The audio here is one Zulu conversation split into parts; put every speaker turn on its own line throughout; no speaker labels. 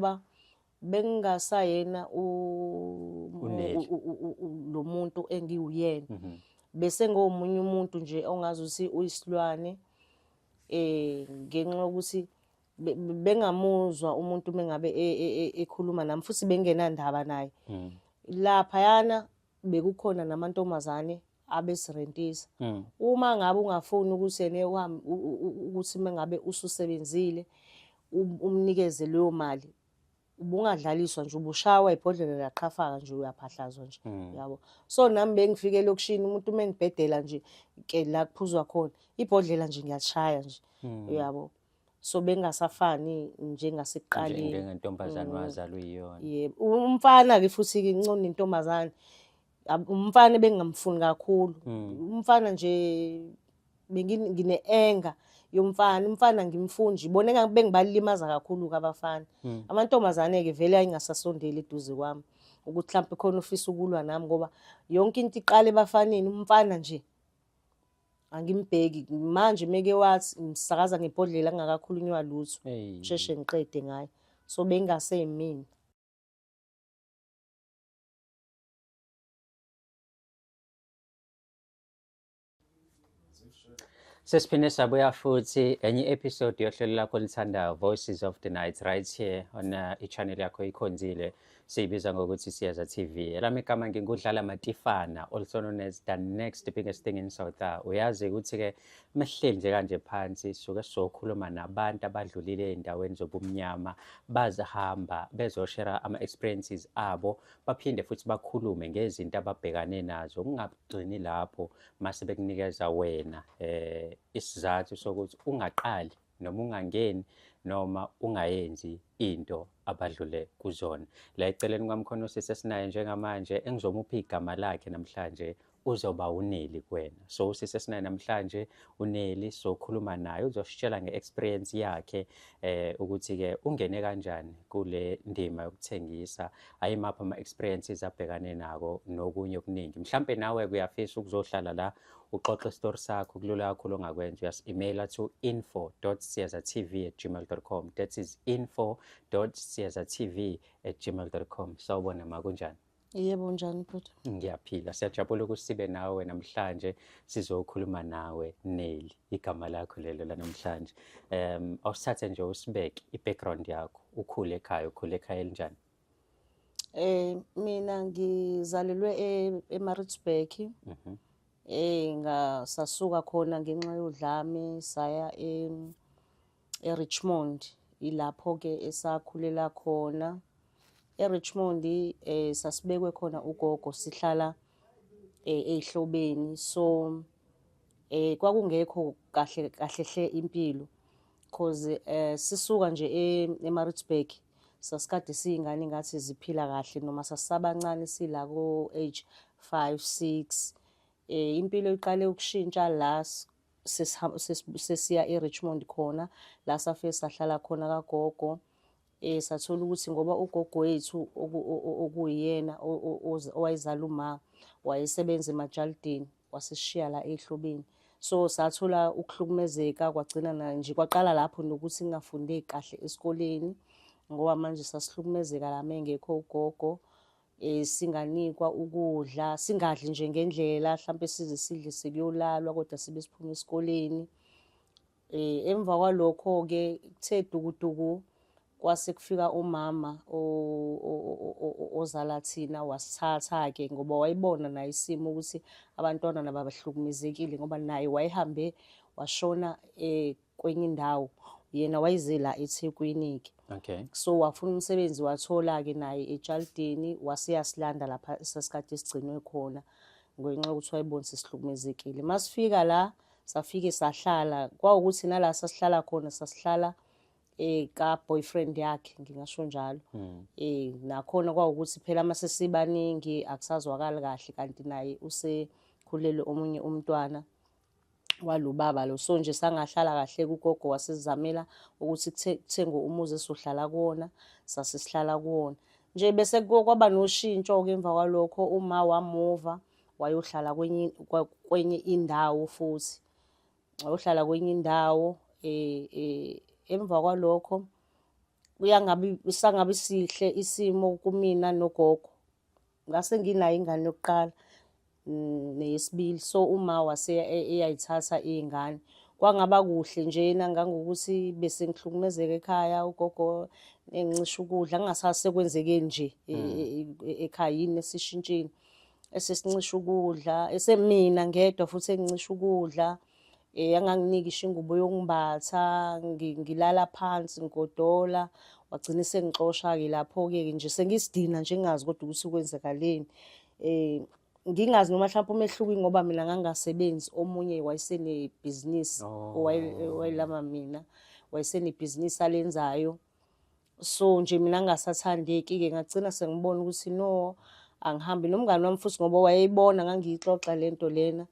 ngoba bengingasayena
uNeli.
lo muntu engiwuyena.
Mhm.
Bese ngomunye umuntu nje ongazuthi uyisilwane ngenxa yokuthi bengamuzwa umuntu mengabe ekhuluma nami futhi bengenandaba naye. Laphayana bekukhona namantombazane abesirentisa. Uma ngabe ungafuni ukuthi yena uhambe ukuthi mengabe ususebenzile umnikeze leyo mali, ubungadlaliswa nje, ubushawa ibhodlela liyaqhafaka nje, uyaphahlazwa nje, yabo. So nami bengifike elokishini umuntu mengibhedela nje ke la kuphuzwa khona ibhodlela nje ngiyalishaya nje, uyabo. So bengasafani njengasekuqaleni.
Njengentombazane wazalwa uyiyona.
Yebo, umfana-ke futhi-ke incona intombazane. Umfana bengingamfuni kakhulu. Umfana nje ngine-anger yomfana. Umfana ngimfuni nje. Ibona engabe bengibalimaza kakhulu-ke abafana. Amantombazane-ke vele ayingasasondeli eduze kwami ukuthi mhlawumbe khona ufisa ukulwa nami ngoba yonke into iqala ebafaneni. Umfana nje angimbheki manje meke wathi ngisakaza ngebhodlela engakakhulunywa lutho sheshe ngiqede ngayo. So bengasemini.
Sesiphinde sabuya futhi enye episode yohlelo lakho olithandayo Voices of the Night right here on i-channel yakho ikhonzile siyibiza ngokuthi Siyeza TV. Elami igama ngingudlala Matifana, also known as the next biggest thing in South Africa. Uyazi ukuthi ke mehleli nje kanje phansi suke sizokhuluma nabantu abadlulile endaweni zobumnyama bazihamba bezoshare ama experiences abo baphinde futhi bakhulume ngezinto ababhekane nazo. Ungagcini lapho mase bekunikeza wena isizathu sokuthi ungaqali noma ungangeni noma ungayenzi into abadlule kuzona. La eceleni kwamkhono sisesinaye njengamanje engizomupha igama lakhe namhlanje uzoba uNeli kuwena. So usisesinaye namhlanje uNeli sokhuluma naye uzositshela ngeexperience yakhe ukuthi ke ungene kanjani kule ndima yokuthengisa, ayimaphi ama experiences abhekane nako nokunye okuningi. Mhlambe nawe kuyafisa ukuzohlala la uxoxe story sakho kulula kakhulu ongakwenza. Uyas-emaila to info.siyezatv@gmail.com. That is info.siyezatv@gmail.com. Sawubona ma kunjani?
Yebo njani bhuti?
Ngiyaphila. Siyajabula ukuthi sibe nawe namhlanje sizokhuluma nawe Neli. Igama lakho lelo la namhlanje. Awusithathe nje usibeke i-background yakho. Ukhule ekhaya elinjani?
Mina ngizalelwe eMaritzburg. Ngasasuka khona ngenxa yodlame saya eRichmond. Ilapho ke esakhulela khona. eRichmond sasibekwe khona ugogo sihlala ehlobeni. So kwakungekho kahle hle impilo cause sisuka nje eMaritzburg sasikade siyingane ngathi ziphila kahle noma sasabancane sila ko age 5 6. Impilo iqale ukushintsha la sesiya eRichmond khona la safike sahlala khona kagogo. Sathola ukuthi ngoba ugogo wethu okuyena owayezala uma wayesebenza emajalidini wasishiya la ehlobeni. So sathola ukuhlukumezeka kwagcina nje kwaqala lapho nokuthi ngingafundi kahle esikoleni ngoba manje sasihlukumezeka la mengekho ugogo. Singanikwa ukudla, singadli nje ngendlela, mhlawumbe size sidle sekuyolalwa kodwa sibe siphuma esikoleni. Emva kwalokho ke kuthe dukuduku kwase kufika umama ozala thina wasithatha ke ngoba wayibona naye isimo ukuthi abantwana nabahlukumezekile ngoba naye wayehambe washona kwenye indawo, yena wayezela eThekwini ke.
Okay.
So wafuna umsebenzi wathola ke naye ejalidini wasiyasilanda lapha sasikade sigcinwe khona ngenxa ukuthi wayebona sisihlukumezekile. Masifika la safike sahlala kwawukuthi nala sasihlala khona sasihlala ka boyfriend yakhe ngingasho njalo. Nakhona kwawukuthi phela mase sibaningi akusazwakali kahle kanti naye usekhulele omunye umntwana walubaba lo. So nje sangahlala kahle kugogo wasizamela ukuthi kuthengwe umuzi esohlala kuwona sasisihlala kuwona. Nje bese kwaba noshintsho ke emva kwalokho uma wamuva wayohlala kwenye indawo futhi. Wayohlala kwenye indawo emva kwalokho sangabe sihle isimo kumina nogogo. Ngase nginayo ingane yokuqala neyesibili, so uma eyayithatha iy'ngane kwangaba kuhle njena, ngangokuthi bese ngihlukumezeka ekhaya, ugogo engicisha ukudla, kungasazi sekwenzekeni nje ekhaya, yini esishintshile, esesincisha ukudla, esemina ngedwa futhi engicisha ukudla. Anganginika isho ingubo yokungimbatha, ngilala phansi ngigodola, wagcina sengixosha-ke lapho-ke nje sengisidina nje ngingazi kodwa ukuthi kwenzakaleni. Ngingazi noma mhlawumpe umehluko ngoba mina ngangasebenzi, omunye wayesenebhizinisi owayelama mina, wayesenebhizinisi alenzayo. So nje mina ngingasathandeki-ke, ngagcina sengibona ukuthi no, angihambi nomngani wami futhi ngoba wayeyibona ngangiyixoxa lento lena.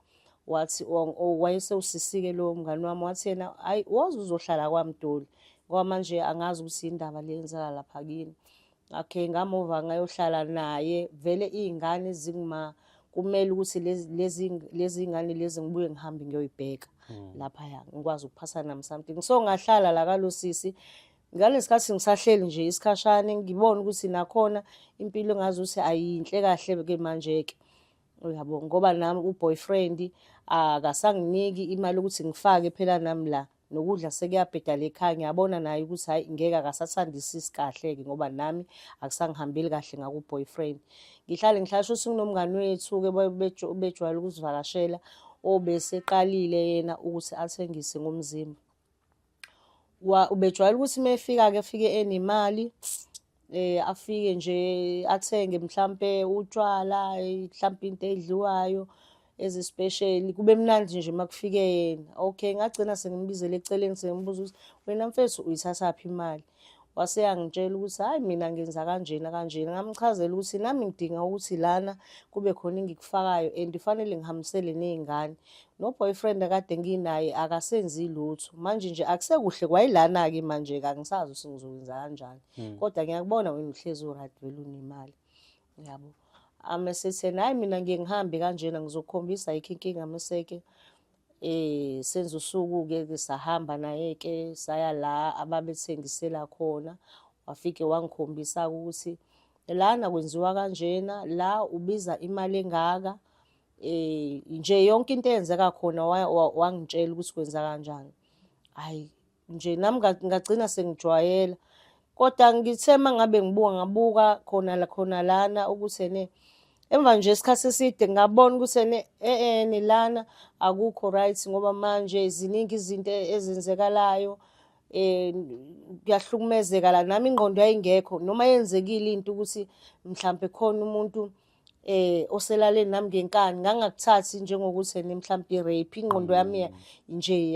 Wathi wayesewusisi-ke lowo mngani wami, wathi yena hayi woza uzohlala kwaMdoli ngoba manje angazi ukuthi indaba le yenzakala lapha kini. Okay, ngamuva ngayohlala naye, vele iy'ngane kumele ukuthi lezi ngane lezi ngibuye ngihambe ngiyoyibheka laphaya, ngikwazi ukuphasa nami something. So ngahlala la kalo sisi, ngalesi sikhathi ngisahleli nje isikhashane, ngibona ukuthi nakhona impilo ngazi ukuthi ayinhle kahle-ke manje-ke, uyabo, ngoba nami u-boyfriend akasanginiki imali ukuthi ngifake phela nami la, nokudla sekuyabhedala ekhaya. Ngiyabona naye ukuthi hhayi ngeke akasathandisisi kahle-ke ngoba nami akusangihambeli kahle ngaku-boyfriend. Ngihlale shuthi kunomngani wethu-ke bejwayele ukusivakashela, obeseqalile yena ukuthi athengise ngomzimba. Ubejwayele ukuthi uma efika-ke afike enemali, afike nje athenge mhlampe utshwala, mhlampe into edliwayo ezisipesheli, kube mnandi nje uma kufike yena. Okay, ngagcina sengimbizele eceleni sengimbuza ukuthi wena mfethu uyithathaphi imali? Wase yangitshela ukuthi hhayi mina ngenza kanjena kanjena. Ngamchazela ukuthi nami ngidinga ukuthi lana kube khona engikufakayo and fanele ngihambisele ney'ngane. No-boyfriend akade nginaye akasenzi lutho, manje nje akusekuhle kwayilana-ke manje-ke angisazi ukuthi ngizokwenza kanjani. Kodwa ngiyakubona wena uhlezi u-right, vele unemali, yabo. Amesethi yena hhayi mina ngiye ngihambe kanjena, ngizokukhombisa ayikho inkinga. Mese-ke senza usuku-ke sahamba naye-ke saya la ababethengisela khona, wafike wangikhombisa ukuthi lana kwenziwa kanjena, la ubiza imali engaka, nje yonke into eyenzeka khona wangitshela ukuthi kwenza kanjani. Hhayi nje nami ngagcina sengijwayela, kodwa ngithe uma ngabe ngabuka khona lana ukuthi emva nje isikhathi eside ngabona ukuthi lana akukho right, ngoba manje ziningi izinto ezenzekalayo, kuyahlukumezeka la. Nami ingqondo yayingekho, noma yenzekile into ukuthi mhlampe khona umuntu oselaleni nami ngenkani, ngangakuthathi njengokuthi mhlampe i-rape. Ingqondo yami nje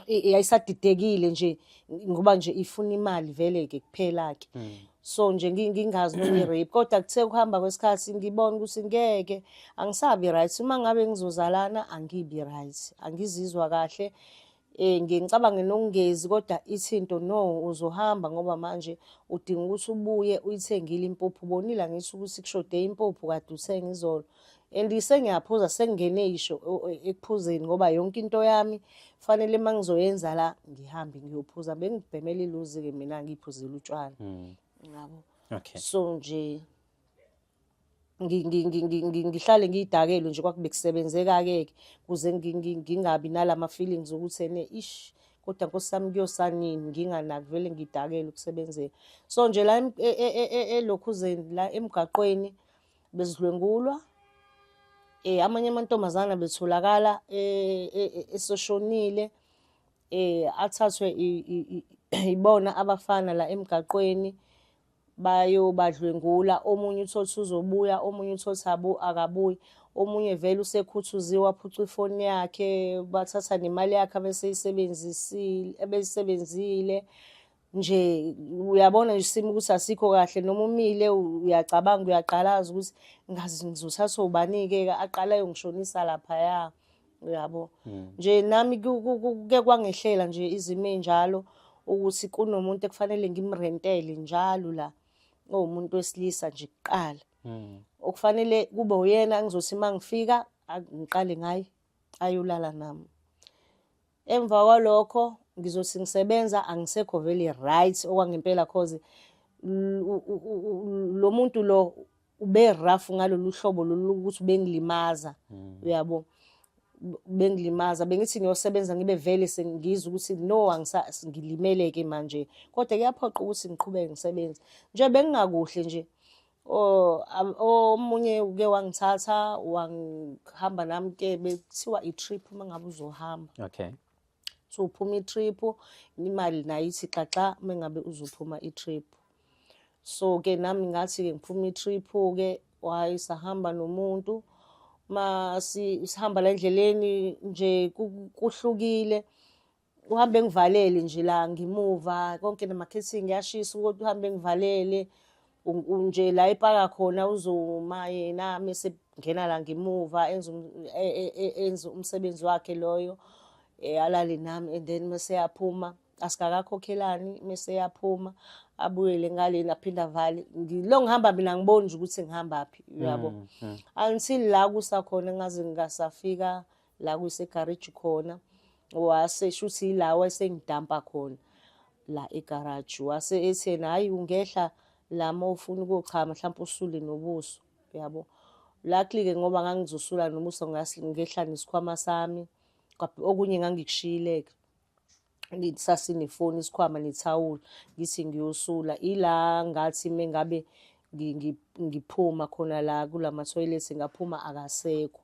yayisadidekile nje ngoba nje ifuna imali vele-ke kuphela-ke. So nje ngingazi noma i-rape, kodwa kuthe ukuhamba kwesikhathi ngibona ukuthi ngeke, angisabi right. Uma ngabe ngizozalana angibi right, angizizwa kahle. Ngicabange nokungezi, kodwa ithinto no, uzohamba ngoba manje udinga ukuthi ubuye uyithengile impuphu. Ubonile angithi ukuthi kushode impuphu kade uthenga izolo, and sengiyaphuza, sengingene isho ekuphuzeni ngoba yonke into yami fanele uma ngizoyenza la ngihambe ngiyophuza. Bengibhemela iluzi-ke mina ngiyiphuzile utshwala, yabo.
Okay.
So nje ngihlale ngiyidakele nje kwakube kusebenzeka-ke kuze ngingabi nalama feelings ukuthi ish, kodwa Nkosi yami kuyosanini, nginganaki vele ngidakele ukusebenzeka. So nje la elokhuzeni la emgaqweni bezidlwengulwa, amanye amantombazana betholakala esoshonile, athathwe ibona abafana la emgaqweni bayobadlwengula. Omunye utholuthi uzobuya, omunye utholuthi akabuyi, omunye vele usekhuthuziwe waphucwa ifoni yakhe, bathatha nemali yakhe ebeyisebenzile. Nje uyabona nje isimo ukuthi asikho kahle, noma umile uyacabanga, uyaqalaza ukuthi ngazi ngizothathwa ubani-ke aqala ayongishonisa laphaya, uyabo. Nje nami kuke kwangehlela nje izimo ey'njalo ukuthi kunomuntu ekufanele ngimrentele njalo la, umuntu wesilisa nje kuqala, okufanele kube uyena engizothi uma ngifika ngiqale ngaye ayolala nami. Emva kwalokho ngizothi ngisebenza angisekho vele right okwangempela cause lo muntu lo ube rough ngalolu hlobo lolu ukuthi bengilimaza uyabo bengilimaza bengithi ngiyosebenza ngibe vele sengizwa ukuthi no ngilimeleke manje kodwa kuyaphoqa ukuthi ngiqhubeke ngisebenze nje bengingakuhle nje omunye uke wangithatha wangihamba nami ke bekuthiwa i-trip mangabe uzohamba
Okay.
so uphuma i-trip imali nayo ithi xaxa mengabe uzophuma i-trip so ke nami ngathi ke ngiphuma i-trip ke sahamba nomuntu sihamba la endleleni nje kuhlukile uhambe ngivalele nje la ngimuva konke namakhethi ngiyashisa ukuthi uhambe ngivalele nje la epaka khona uzoma yena mase ngena la ngimuva enza umsebenzi wakhe loyo alale nami and then mase yaphuma asikakakhokhelani mase yaphuma abuyele ngale naphinda vale ngilo ngihamba mina ngiboni nje ukuthi ngihambaphi uyabo until la kusakhona ngaze ngasafika la kuse garage khona wase shuthi ila wasengidampa khona la egarage wase ethena hayi ungehla lama ufuna ukuchama mhlawumbe usule nobuso yabo luckily ke ngoba ngangizosula nobuso ngehla nesikhwama sami okunye ngangikushiyileke sasinefoni isikhwama nethawula ngithi ngiyosula ila ngathi mengabe ngiphuma khona la kulama toilet ngaphuma akasekho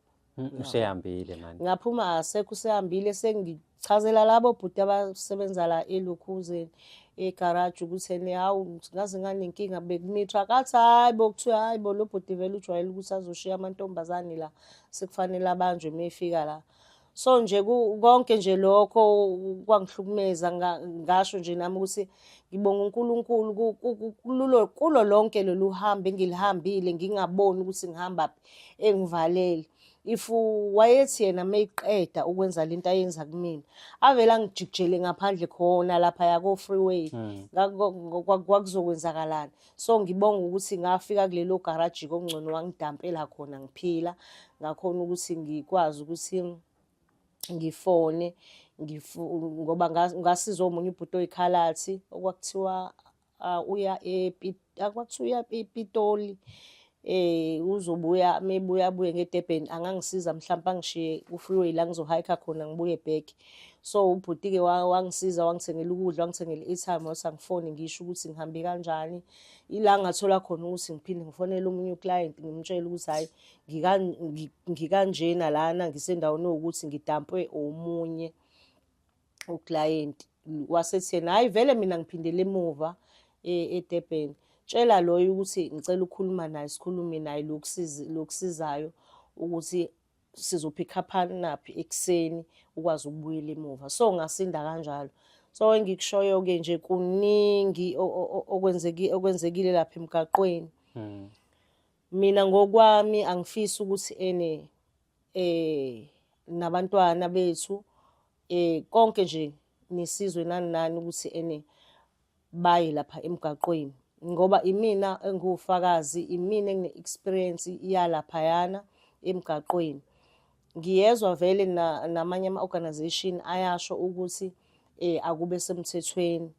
Usehambile manje.
ngaphuma asekho usehambile sengichazela labo bhuti abasebenza la eLukhuzeni egarage ukuthi hawu ngaze nganenkinga bekumithwa kathi hayibo kuthiwa hayibo lo bhuti vele ujwayele ukuthi azoshiya amantombazane la sekufanele abanjwe mefika la so nje konke nje lokho kwangihlukumeza ngasho nje nami ukuthi ngibonga uNkulunkulu kulo lonke lolu hambe engilihambile ngingaboni ukuthi ngihamba engivalele if wayethi yena mayiqeda ukwenza lento ayenza kumina avela ngijikjele ngaphandle khona lapha yako freeway kwakuzokwenzakalana so ngibonga ukuthi ngafika kulelo garage kokungcono wangidampela khona ngiphila ngakhona ukuthi ngikwazi ukuthi ngifone ngoba ngasiza omunye ubhuti oyikhalathi okwakuthiwa uya ePitoli uzobuya mebuya abuye ngeDurban angangisiza mhlawumbe angishiye ku-freeway la ngizohike khona ngibuye back so ubhuti ke wangisiza wangithengela ukudla wangithengela i-airtime wathi angifone ngisho ukuthi ngihambe kanjani ila ngathola khona ukuthi ngiphinde ngifonele omunye uclient ngimtshela ukuthi hayi ngikanjena lana ngisendaweni ukuthi ngidampwe omunye uclient wasethi yena hayi vele mina ngiphindele emuva eDurban tshela loyo ukuthi ngicela ukukhuluma naye sikhulume naye lokusizayo ukuthi sizopick up naphi ekseni ukwazi ukubuyela emuva so ngasinda kanjalo so engikushoyo ke nje kuningi okwenzekile lapha emgaqweni mina ngokwami angifisi ukuthi nabantwana bethu konke nje nesizwe nani ukuthi baye lapha emgaqweni ngoba imina engufakazi imina engine-experience yalapha yana emgaqweni ngiyezwa vele namanye ama-organization ayasho ukuthi akube semthethweni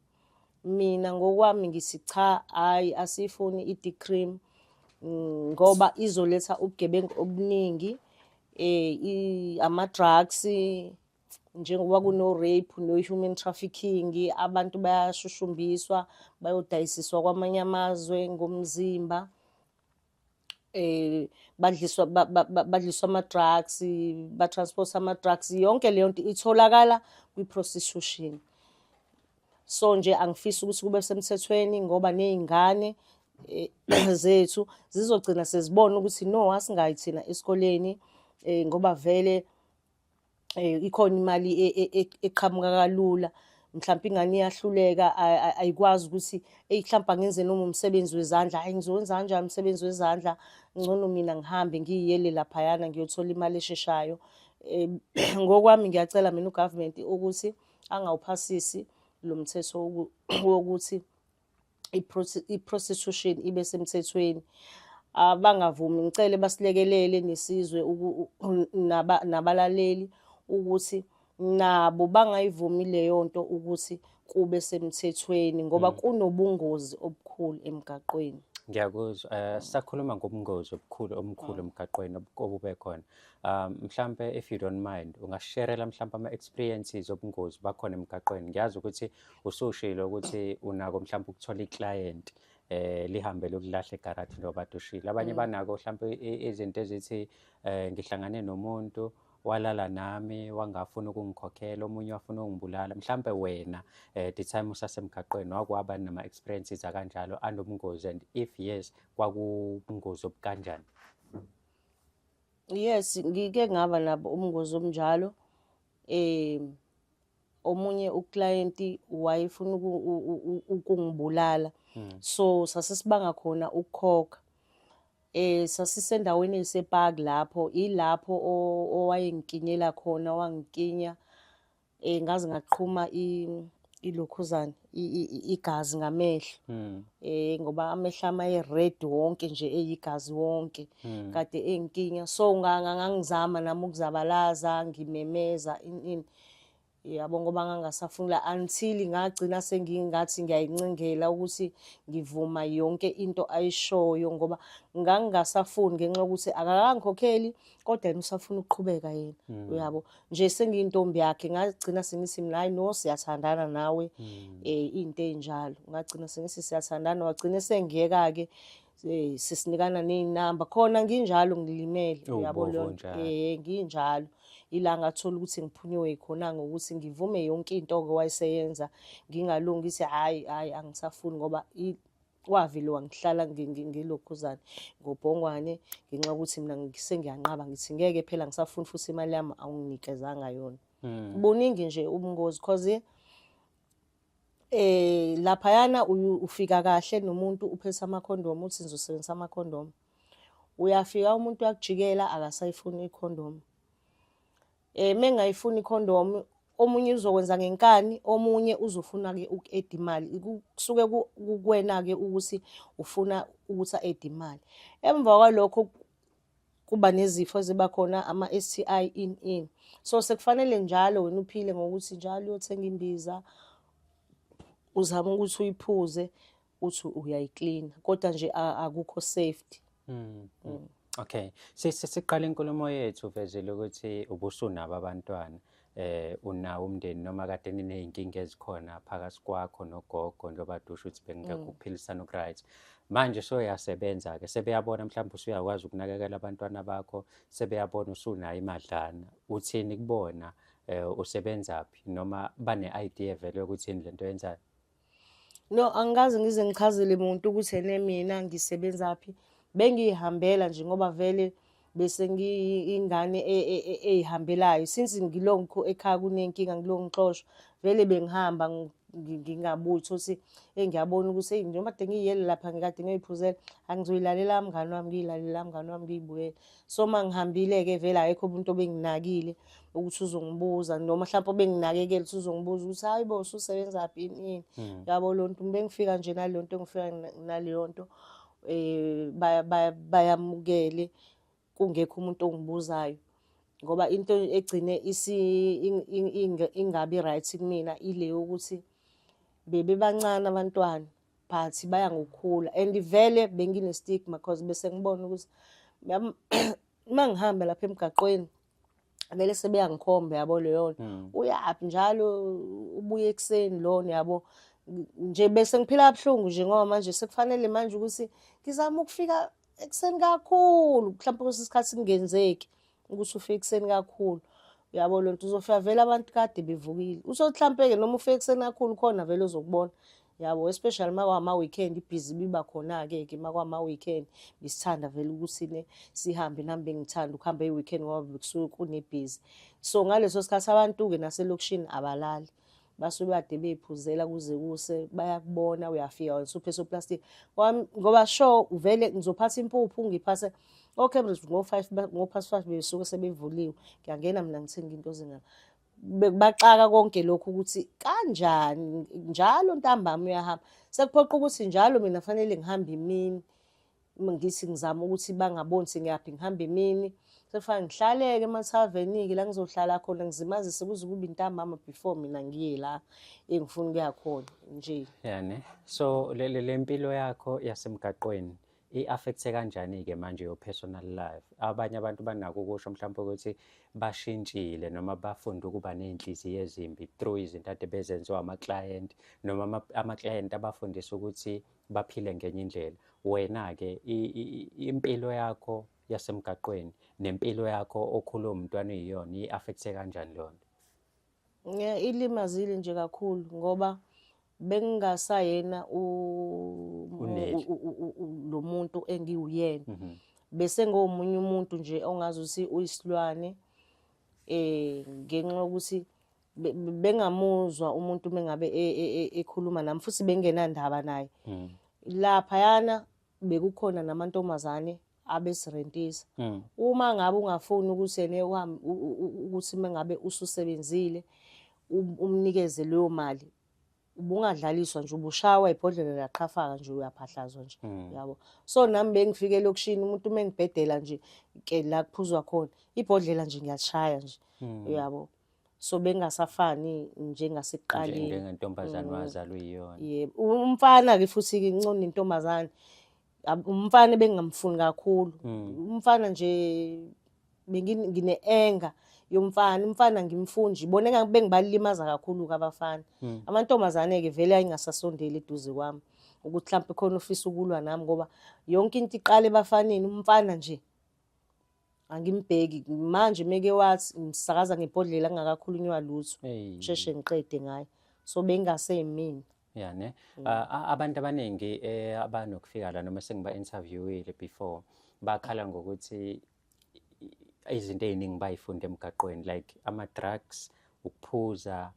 mina ngokwami ngithi cha hayi asifuni i-decree ngoba izoletha ubugebengu obuningi ama-drugs njengoba kuno-rape no-human trafficking abantu bayashushumbiswa bayodayisiswa kwamanye amazwe ngomzimba badliswa ama-drugs batransport ama-drugs yonke leyo nto itholakala kwi-prostitution so nje angifisi ukuthi kube semthethweni ngoba ney'ngane zethu zizogcina sezibona ukuthi no asingayi thina esikoleni ngoba vele ikhona imali eqhamuka kalula mhlawumbe ingane iyahluleka ayikwazi ukuthi mhlawumbe angenze noma umsebenzi wezandla hayi ngizowenza kanjani umsebenzi wezandla ngcono mina ngihambe ngiyiyele laphayana ngiyothola imali esheshayo ngokwami ngiyacela mina ugovernment ukuthi angawuphasisi lo mthetho wokuthi i-prostitution ibe semthethweni abangavumi ngicele basilekelele nesizwe nabalaleli ukuthi nabo bangayivumi leyo nto ukuthi kube semthethweni ngoba kunobungozi obukhulu emgaqweni.
Ngiyakuzwa. Sisakhuluma ngobungozi omkhulu emgaqweni obube khona. Mhlampe if you don't mind, ungasharela mhlampe ama-experiences obungozi bakhona emgaqweni. Ngiyazi ukuthi usushilo ukuthi unako mhlampe ukuthola i-client lihambe lokulahla egaraji njengoba kade ushilo. Abanye banako mhlampe izinto ezithi ngihlangane nomuntu walala nami wangafuna ukungikhokhela, omunye wafuna ukungibulala. Mhlampe wena the time usasemgaqweni wakwaba nama-experiences akanjalo anobungozi, and if yes, kwakubungozi obukanjani?
Yes, ngike ngaba nabo ubungozi obunjalo. Omunye uclient wayefuna ukungibulala. So sasisibanga khona ukukhokha. Sasisendaweni esepark lapho, ilapho owayengikinyela khona, wangikinya. Ngaze ngaqhuma ilokhuzana, igazi ngamehlo. Ngoba amehlo amaye-red wonke nje eyigazi wonke. Kade engikinya. So ngangizama nami ukuzabalaza, ngimemeza ini. Yabo ngoba ngangasafuna until ngagcina sengingathi ngiyayincingela ukuthi ngivuma yonke into ayishoyo ngoba ngangingasafuni ngenxa yokuthi akakangikhokheli kodwa yena usafuna ukuqhubeka yena. Uyabo nje sengiyintombi yakhe ngagcina sengithi mina hayi no siyathandana nawe into ey'njalo. Ngagcina sengithi siyathandana wagcina sengiyeka-ke sesinikana ney'namba khona nginjalo ngilimele. Uyabo leyo nginjalo. Ila ngathola ukuthi ngiphunyiwe khona ngokuthi ngivume yonke into-ke wayeseyenza ngingalungi ngithi hhayi angisafuni ngoba wavele wangihlala ngilokhuzane ngobhongwane ngenxa yokuthi mina sengiyanqaba ngithi ngeke phela ngisafuni futhi imali yami awunginikezanga yona. Buningi nje ubungozi cause laphayana ufika kahle nomuntu uphethe amakhondomu uthi ngizosebenzisa amakhondomu. Uyafika umuntu uyakujikela akasayifuni ikhondomu. Mengayifuni ikhondomu omunye uzokwenza ngenkani, omunye uzofuna-ke uku-add imali. Kusuke kuwena-ke ukuthi ufuna ukuthi a-add imali. Emva kwalokho kuba nezifo eziba khona ama-STI in. So sekufanele njalo wena uphile ngokuthi njalo uyothenga imbiza, uzama ukuthi uyiphuze, uthi uyayiklina. Kodwa nje akukho safety.
Okay, siqala inkulumo yethu uvezile ukuthi ubusunabo abantwana, unawo umndeni noma kade niney'nkinga ezikhona phakathi kwakho nogogo njengoba dusho ukuthi bengekho ukuphilisana oku-right. Manje soyasebenza-ke sebeyabona mhlawumbe usuyakwazi ukunakekela abantwana bakho, sebeyabona usunayo imadlana. Uthini kubona, usebenzaphi noma bane-idea vele yokuthi yini lento yenzayo?
No, angikaze ngize ngichazele muntu ukuthi ene mina ngisebenzaphi. Bengiyihambela nje ngoba vele bese ngiyingane eyihambelayo since ngilokhu ekhaya kunenkinga ngilokhu ngixoshwa vele bengihamba ngingabuyi ukuthi ngiyabona ukuthi njengoba kade ngiyele lapha ngikade ngiyoyiphuzela angizoyilalela mngani wami ngiyilalela mngani wami ngiyibuyela. So mangihambile-ke vele akekho umuntu obenginakile ukuthi uzongibuza noma mhlawumbe obenginakekela ukuthi uzongibuza ukuthi hayi bo ususebenzaphi ini. Yabo lo nto bengifika nje naleyo nto ngifika naleyo nto bayamukele kungekho umuntu ongibuzayo ngoba into egcine ingabi right kumina ile yokuthi bebebancane abantwana but baya ngokukhula and vele bengine-stigma because bese ngibona ukuthi uma ngihamba lapha emgaqweni vele sebeyangikhomba yabo leyo nto. Uyaphi njalo ubuye ekuseni lona yabo nje bese ngiphila kabuhlungu nje ngoba manje sekufanele manje ukuthi ngizama ukufika ekuseni kakhulu mhlawumbe kwesinye isikhathi kungenzeki ukuthi ufike ekuseni kakhulu. Uyabo lo nto uzofika vele abantu kade bevukile uthi mhlawumbe-ke noma ufike ekuseni kakhulu khona vele uzokubona. Yabo especially makwama-weekend ibhizi biba khona-ke makwama-weekend bisithanda vele ukuthi sihambe nami bengithanda ukuhamba i-weekend ngoba bekusuke kunebhizi. So ngaleso sikhathi abantu-ke naselokishini abalali basuke kade beyiphuzela kuze kuse bayakubona uyafika wena usuphethe uplastic ngoba sure vele ngizophatha impuphu ngiphathe oCambridge ngo-5 besuke sebevuliwe ngiyangena mina ngithenga into zingana bekubaxaka konke lokhu ukuthi kanjani njalo ntambama uyahamba sekuphoqa ukuthi njalo mina fanele ngihambe imini ngithi ngizama ukuthi bangaboni ukuthi ngiyaphi ngihamba emini. Sekufanele ngihlale-ke emathaveni-ke la ngizohlala khona ngizimazise kuze kube intambama before mina ngiye la engifuna ukuya khona nje.
Yani so le mpilo yakho yasemgaqweni i-affecte kanjani-ke manje your personal life? Abanye abantu banako ukusho mhlawumbe ukuthi bashintshile noma bafunde ukuba ney'nhliziyo ezimbi through izinto ade bezenziwa ama-client noma ama-client abafundisa ukuthi baphile ngenye indlela. Wena-ke impilo yakho yasemgaqweni nempilo yakho okhula umntwana uyiyona i-affecte kanjani lona?
Ilimazile nje kakhulu ngoba bengingasayena lo muntu engiwuyena. Bese ngomunye umuntu nje ongazuthi uyisilwane ngenxa yokuthi bengamuzwa umuntu mengabe ekhuluma nami futhi bengenandaba naye. Laphayana bekukhona namantombazane abesirentisa. Uma ngabe ungafuni ukuthi yena uhambe ukuthi mengabe ususebenzile umnikeze leyo mali ubungadlaliswa nje ubushawa ibhodlela laqhafaka nje uyaphahlazwa nje yabo. So nami bengifike elokishini umuntu mengibhedela nje ke la kuphuzwa khona ibhodlela nje ngiyashaya nje yabo. So bengasafani njengasekuqaleni
njengentombazane wazalwa uyiyona.
Yebo umfana-ke futhi-ke ngcono nentombazane. Umfana bengingamfuni kakhulu. Umfana nje ngine-anger yomfana. Umfana ngimfuni nje iboneka bengibalimaza kakhulu-ke abafana. Amantombazane-ke vele ayingasasondeli eduze kwami ukuthi mhlawumbe khona ufisa ukulwa nami ngoba yonke into iqala ebafaneni. Umfana nje angimbheki manje meke wathi ngisakaza ngebhodlela engakakhulunywa lutho ngisheshe ngiqede ngayo. So bengasemini.
Yani abantu abaningi abanokufika la noma sengiba-interviewile before bakhala ngokuthi izinto ey'ningi bayifunda emgaqweni like ama-drugs, ukuphuza,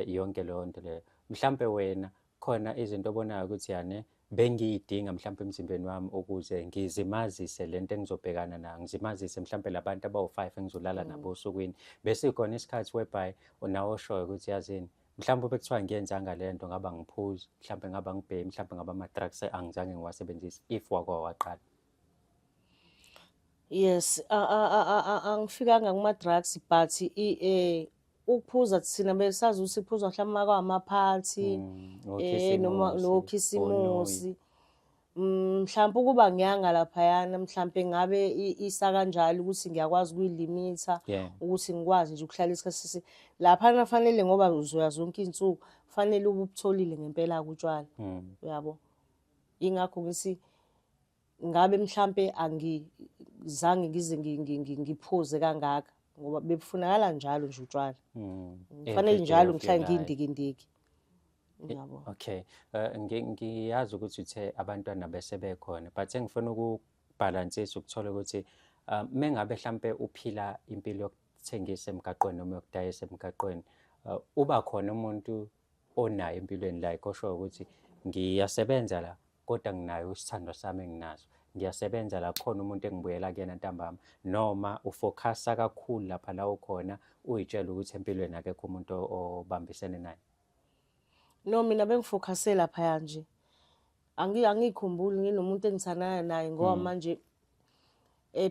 yonke leyo nto leyo. Mhlampe wena khona izinto obonayo ukuthi yani bengiyidinga mhlampe emzimbeni wami ukuze ngizimazise lento engizobhekana nayo, ngizimazise mhlampe labantu abawu-5 engizolala nabo osukwini. Bese khona isikhathi whereby nawe oshoyo ukuthi yazini mhlawumbe bekuthiwa ngiyenzanga lento ngaba ngiphuza mhlawumbe ngaba ngibheki mhlawumbe ngaba ama-drugs angizange ngiwasebenzise if waqala.
Yes, angifikanga kuma-drugs but ukuphuza thina besazi ukuthi kuphuzwa mhlawumbe makwamaphathi noma nokhisimusi. Mhlawumbe ukuba ngiyanga laphayana mhlawumbe ngabe isa kanjalo ukuthi ngiyakwazi ukuyilimitha ukuthi ngikwazi nje ukuhlala isikhathi laphana fanele ngoba uzoya zonke iy'nsuku fanele ube ubutholile ngempela kutshwala uyabo. Ingakho ngithi ngabe mhlawumbe angizange ngize ngiphuze kangaka ngoba bebufunakala njalo nje utshwala. Kufanele njalo ngihlale ngiyindikindiki. Yabo.
Okay, ngiyazi ukuthi uthe abantwana bese bekhona but engifuna ukubhalansisa ukuthola ukuthi mengabe mhlampe uphila impilo yokuthengisa emgaqweni noma yokudayisa emgaqweni, uba khona umuntu onayo empilweni like osho ukuthi ngiyasebenza la kodwa nginayo isithando sami enginaso, ngiyasebenza la khona umuntu engibuyela kuyena ntambama, noma ufocusa kakhulu lapha la ukhona uyitshela ukuthi empilweni akekho umuntu obambisene naye?
No, mina bengifocuse laphaya nje. Angikhumbuli nginomuntu engithandana naye ngoba manje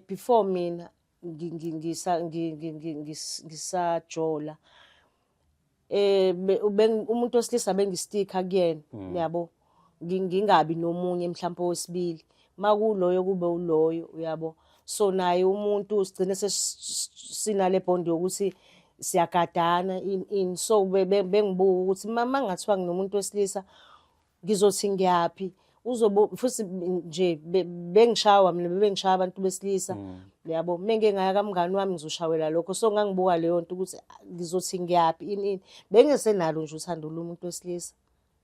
before mina ngisajola umuntu wesilisa bengistika kuyena yabo. Ngingabi nomunye mhlawumbe owesibili makuloyo kube uloyo uyabo. So naye umuntu sigcine sinale bond yokuthi siyagadana in so bengibuka ukuthi mama ngathiwa nginomuntu wesilisa ngizothi ngiyaphi uzobe futhi nje bengishawa mina bengishaya abantu besilisa yabo. Menge ngaya kamngani wami ngizoshawela lokho. So ngangibuka leyo nto ukuthi ngizothi ngiyaphi ini bengesenalo nje uthando lomuntu wesilisa.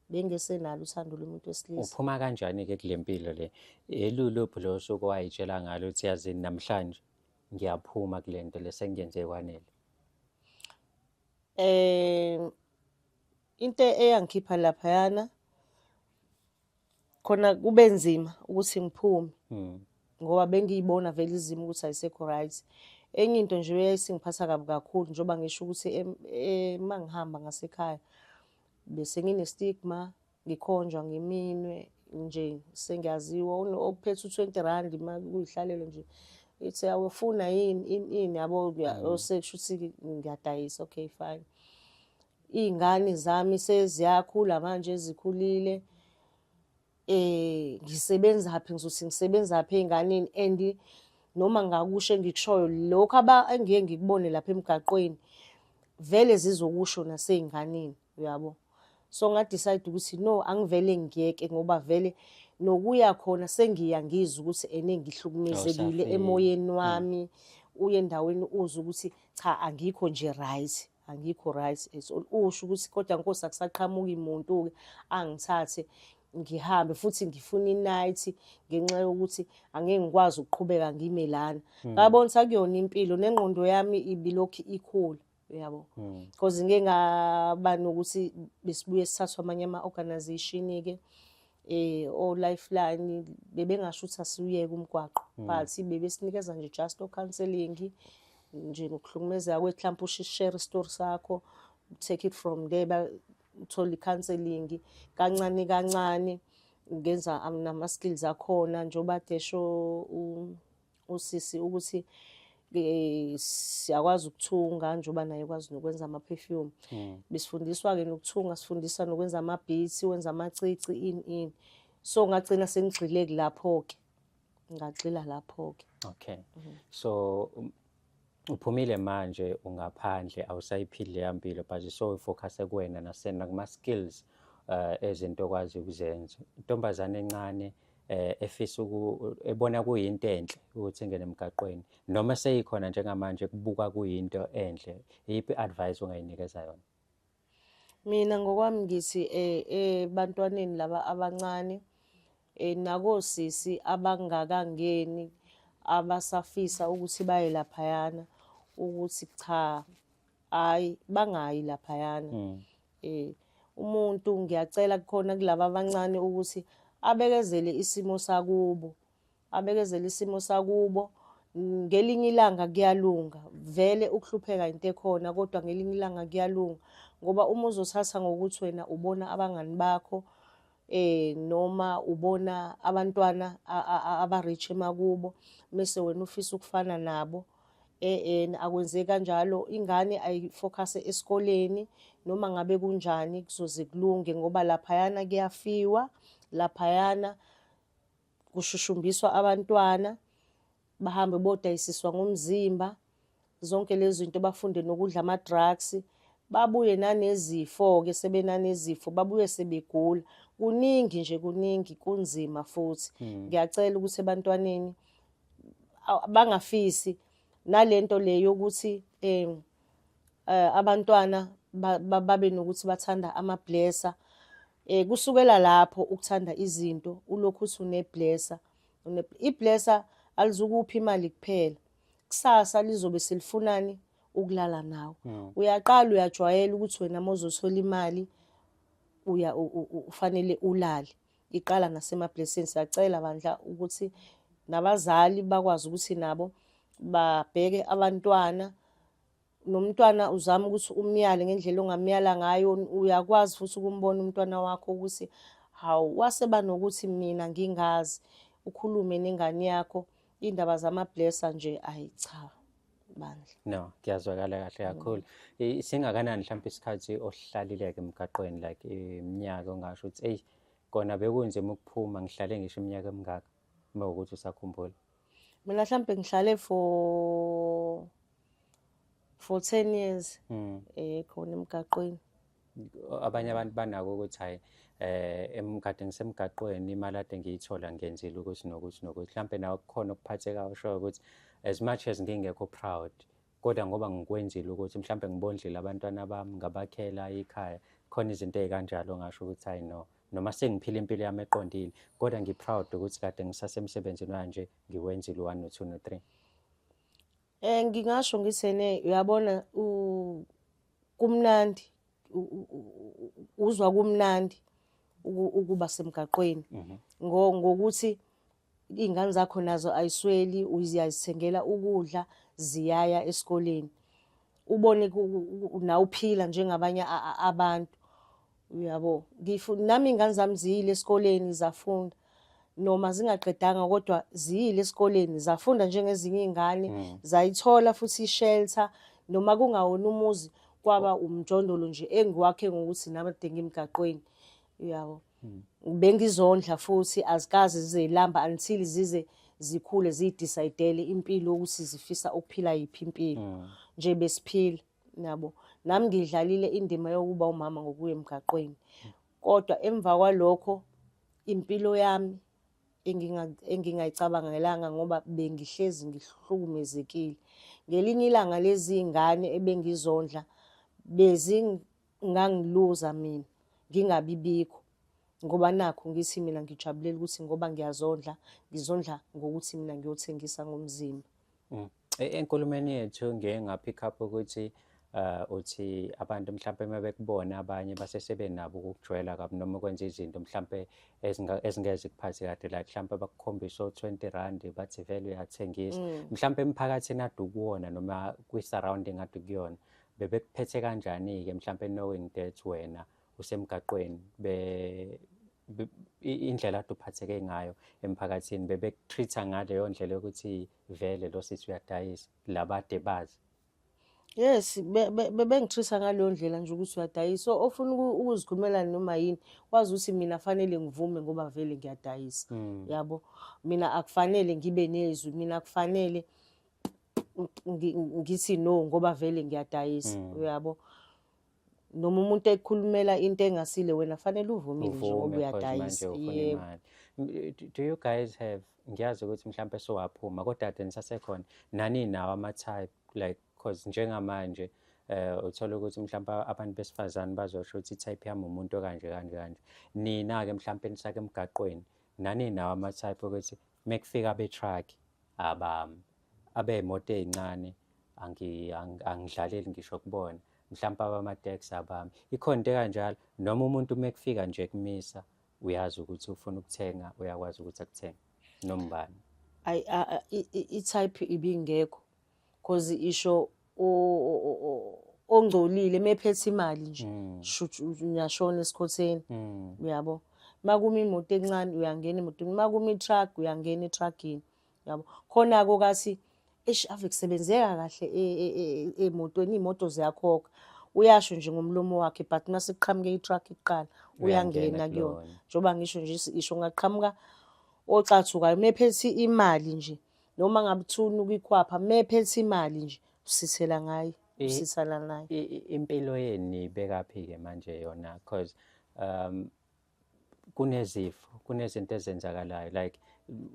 Bengesenalo uthando lomuntu wesilisa.
Uphuma kanjani-ke kule mpilo le? Eluluphi lo suku wayitshela ngalo ukuthi yazini namhlanje ngiyaphuma kule nto le sengiyenze kwanele?
Into eyangikhipha laphayana khona kube nzima ukuthi ngiphume ngoba bengiyibona vele izimo ukuthi ayisekho right. Enye into nje eyayisingiphatha kabi kakhulu njengoba ngisho ukuthi mangihamba ngasekhaya bese ngine stigma, ngikhonjwa ngeminwe nje sengiyaziwa ophethe u-20 rand uma kuyihlalelo nje ithi awufuna yini yabo osekusho ukuthi ngiyadayisa. Okay, fine. Iy'ngane zami seziyakhula manje zikhulile. Ngisebenzaphi ngizothi ngisebenzaphi ey'nganeni and noma ngakusho engikushoyo lokhu engiye ngikubone lapha emgaqweni vele zizokusho nasey'nganeni, uyabo. So nga-decide ukuthi no, angivele ngiyeke ngoba vele nokuya khona sengiya ngizwa ukuthi ngihlukumezekile emoyeni wami. Uye endaweni uzwe ukuthi cha angikho nje right, angikho right. Usho ukuthi kodwa Nkosi akusaqhamuki muntu-ke angithathe ngihambe futhi ngifuna i-night ngenxa yokuthi angeke ngikwazi ukuqhubeka ngime lana. Ngabona ukuthi akuyona impilo nengqondo yami ibilokhu ikhula, uyabo. Because ngeke ngaba nokuthi besibuye sithathwe amanye ama-organisation-ke o-Lifeline bebengasho ukuthi asiwuyeke umgwaqo, but bebesinikeza nje just o-counselling nje ngokuhlukumezeka kwethu, mhlawumbe ushare istori sakho, take it from there, uthole i-counselling kancane kancane, ngenza nama-skills akhona njengoba desho usisi ukuthi siyakwazi ukuthunga njengoba naye ekwazi nokwenza ama-perfume. Besifundiswa-ke nokuthunga, sifundisa nokwenza ama-beads, wenza amacici ini. So ngagcina sengigxile lapho-ke, ngagxila lapho-ke.
Okay. So uphumile manje ungaphandle awusayiphili leya mpilo but so ufocuse kuwena nakuma-skills ezinto okwazi ukuzenza. Intombazane encane efisa ebona kuyinto enhle ukuthi ingene emgaqweni noma seyikhona njengamanje kubuka kuyinto enhle, iyiphi advice ongayinikeza yona?
Mina ngokwami ngithi ebantwaneni laba abancane nakosisi abangakangeni abasafisa ukuthi baye laphayana ukuthi cha hayi bangayi laphayana. Umuntu ngiyacela khona kulaba abancane ukuthi abekezele isimo sakubo, abekezele isimo sakubo. Ngelinye ilanga kuyalunga, vele ukuhlupheka into ekhona kodwa ngelinye ilanga kuyalunga ngoba uma uzothatha ngokuthi wena ubona abangani bakho noma ubona abantwana aba-rich emakubo mese wena ufisa ukufana nabo, akwenzeki kanjalo. Ingane ayifocuse esikoleni noma ngabe kunjani kuzoze kulunge ngoba laphayana kuyafiwa, laphayana kushushumbiswa abantwana bahambe bodayisiswa ngomzimba, zonke lezi zinto, bafunde nokudla ama-drugs, babuye nanezifo-ke sebenanezifo, babuye sebegula. Kuningi nje, kuningi, kunzima futhi. Ngiyacela ukuthi ebantwaneni bangafisi nalento le yokuthi abantwana babe nokuthi bathanda ama-blesser. Kusukela lapho ukuthanda izinto ulokhu uthi une-blesser. I-blesser alizukuphi imali kuphela, kusasa lizobe selifunani ukulala nawe. Uyaqala uyajwayela ukuthi wena mawuzothola imali ufanele ulale. Iqala nasema-blessings. Siyacela bandla ukuthi nabazali bakwazi ukuthi nabo babheke abantwana. Nomntwana uzama ukuthi umyale ngendlela ongamyala ngayo. Uyakwazi futhi ukumbona umntwana wakho ukuthi hawu waseba nokuthi mina ngingazi. Ukhulume nengane yakho indaba zama-blesser nje ayi cha bandla.
No, kuyazwakala kahle kakhulu. Singakanani mhlawumbe isikhathi ohlalile-ke emgaqweni like iminyaka ongasho ukuthi kona bekunzima ukuphuma, ngihlale ngisho iminyaka emingaka uma ukuthi usakhumbula?
Mina mhlawumbe ngihlale for 10 years khona emgaqweni.
Abanye abantu banako ukuthi hayi kade ngisemgaqweni imali ade ngiyithola ngenzile ukuthi nokuthi nokuthi. Mhlawumbe nawe kukhona okuphathekayo ushoyo ukuthi as much as ngingekho proud kodwa ngoba ngikwenzile ukuthi mhlawumbe ngibondlile abantwana bami, ngabakhela ikhaya, khona izinto ey'kanjalo ngasho ukuthi hayi no, noma sengiphila impilo yami eqondile kodwa ngi-proud ukuthi kade ngisasemsebenzini wanje ngiwenzile 1 no 2 no 3.
Ngingasho ngithi uyabona kumnandi, uzwa kumnandi ukuba semgaqweni ngokuthi iy'ngane zakho nazo ayisweli, uyazithengela ukudla, ziyaya esikoleni, ubone nawe uphila njengabanye abantu. uyabo. Nami iy'ngane zami ziyile esikoleni zafunda, noma zingaqedanga kodwa ziyile esikoleni zafunda njengezinye iy'ngane, zayithola futhi i-shelter, noma kungawona umuzi kwaba umjondolo nje engiwakhe ngokuthi nami kade ngimgaqweni, uyabo. Bengizondla futhi azikaze zizey'lamba until zize zikhule ziy'dicayidele impilo ukuthi zifisa ukuphila yiphi impilo. Nje besiphila, yabo. Nami ngidlalile indima yokuba umama ngokuya emgaqweni. Kodwa emva kwalokho impilo yami engingayicabangelanga ngoba bengihlezi ngihlukumezekile. Ngelinye ilanga lezi y'ngane ebengizondla bezingangiluza mina ngingabibikho, ngoba nakho ngithi mina ngijabulela ukuthi ngoba ngiyazondla, ngizondla ngokuthi mina ngiyothengisa ngomzimba.
Enkulumeni yethu ngeke ngapick up ukuthi uthi abantu mhlampe uma bekubona abanye base sebenabo ukukujwayela kabi noma ukwenza izinto mhlampe ezingeze zikuphathe kahle, like mhlampe bakukhombisa o-R20 bathi vele uyathengisa. Mhlampe emphakathini ade ukuwona noma kwi-surrounding ade ukuyona, bebekuphethe kanjani-ke mhlampe knowing that wena usemgaqweni, indlela ade uphatheke ngayo emphakathini, bebekutreat-a ngaleyo ndlela yokuthi vele lo sithi uyadayisa, labade bazi?
Yes, bengitreat-a ngaleyo ndlela nje ukuthi uyadayisa. So ofuna ukuzikhulumela noma yini, wazi ukuthi mina fanele ngivume ngoba vele ngiyadayisa, yabo. Mina akufanele ngibe nezwi, mina akufanele ngithi no ngoba vele ngiyadayisa, uyabo. Noma umuntu ekhulumela into engasile, wena fanele uvumile nje ngoba uyadayisa. Yebo.
Do you guys have, ngiyazi ukuthi mhlampe sowaphuma kodwa ade nisasekhona, nani nawo ama-type, like because njengamanje uthola ukuthi mhlampe abantu besifazane bazosho ukuthi i-type yami umuntu okanje kanje kanje. Nina-ke mhlampe nisake emgaqweni, nani nawo ama-type ukuthi mekufika abe-truck abey'moto ey'ncane angidlaleli ngisho kubona, mhlampe abama-taxi abami, ikhona into ekanjalo, noma umuntu mekufika nje kumisa uyazi ukuthi ufuna ukuthenga, uyakwazi ukuthi akuthenge noma ubani?
I-type ibingekho, cause isho ongcolile mephethe imali nje uyashona esikhotheni, uyabo. Makuma imoto encane uyangena emotweni, makuma i-truck uyangena etruckini, yabo. Khona-ke okathi ave kusebenzeka kahle ey'motweni, iy'moto ziyakhokha. Uyasho nje ngomlomo wakhe, but mase kuqhamuke i-truck kuqala uyangena kuyona. Njengoba ngisho nje isho ngaqhamuka ocathukayo mephethe imali nje, noma ngabe uthuna ukuyikhwapha mephethe imali nje usithela ngayo, usithala nayo.
Impilo yenu ibekaphi-ke manje yona, because kunezifo, kunezinto ezenzakalayo, like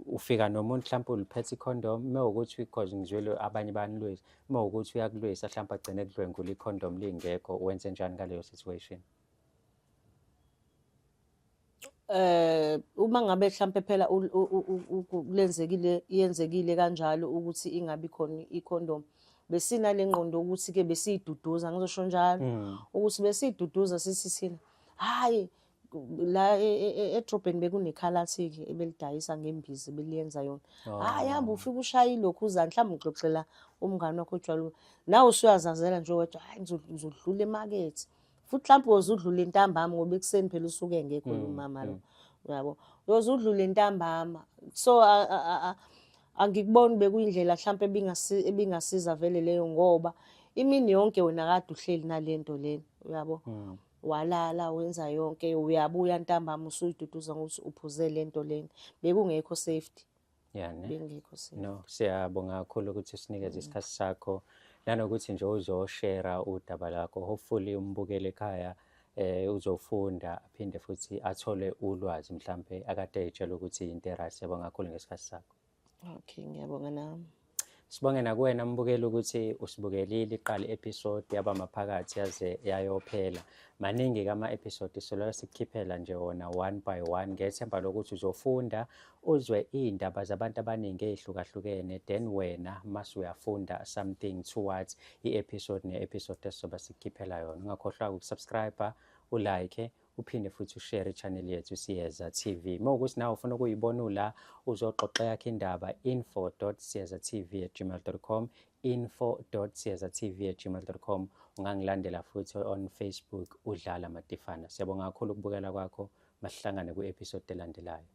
ufika nomuntu mhlawumbe uliphethe ikhondom, uma ukuthi because ngizwele abanye bayanilwisa, uma ukuthi uyakulwisa mhlawumbe agcine kudlwengula ikhondom lingekho, wenze njani ngaleyo situation?
Uma ngabe mhlampe phela yenzekile kanjalo ukuthi ingabi khona ikhondom, besinale ngqondo ukuthi-ke besiyiduduza, ngizosho njalo ukuthi besiyiduduza sithi thina, hhayi la edrobheni bekunekhalati-ke ebelidayisa ngembiza beliyenza yona. Hhayi hamba ufike ushaye ilokhuzana, mhlawumbe ngixoxela umngane wakho ojwayele, nawe usuyazazela nje wedwa, hhayi ngizodlula emakethe. Futhi mhlawumbe uzudlula entambama ngoba ekuseni phela usuke engekho lo mama lo, uyabo. Uyozudlula entambama. So angikuboni bekuyindlela mhlawumbe ebingasiza vele leyo, ngoba imini yonke wena kade uhleli nalento lena, uyabo. Walala wenza yonke, uyabuya ntambama usuyiduduza ngokuthi uphuze lento lena, bekungekho safety. Bengekho safe.
No, siyabonga kakhulu ukuthi usinikeze isikhathi sakho, nanokuthi nje uzoshare udaba lakho. Hopefully umbukele ekhaya uzofunda aphinde futhi athole ulwazi mhlampe akade eyitshela ukuthi into right. Siyabonga kakhulu ngesikhathi sakho.
Okay, ngiyabonga nami.
Sibonge nakuwena mbukeli ukuthi usibukelile iqala i-episode yabamaphakathi yaze yayophela. Maningi-ke ama-episode silola sikukhiphela nje wona one by one, ngethemba lokuthi uzofunda uzwe iy'ndaba zabantu abaningi ey'hlukahlukene, then wena mase uyafunda something towards i-episode ne-episode esizoba sikukhiphela yona. Ungakhohlwa ukusubscribe, ulike, uphinde futhi ushare i-channel yethu Siyeza TV. Uma ukuthi nawe ufuna ukuyibona la uzoxoxa yakho indaba, info.siyezatv@gmail.com, info.siyazatv@gmail.com. Ungangilandela futhi on Facebook, uDlala Matifana. Siyabonga kakhulu ukubukela kwakho. Masihlangane ku-episode elandelayo.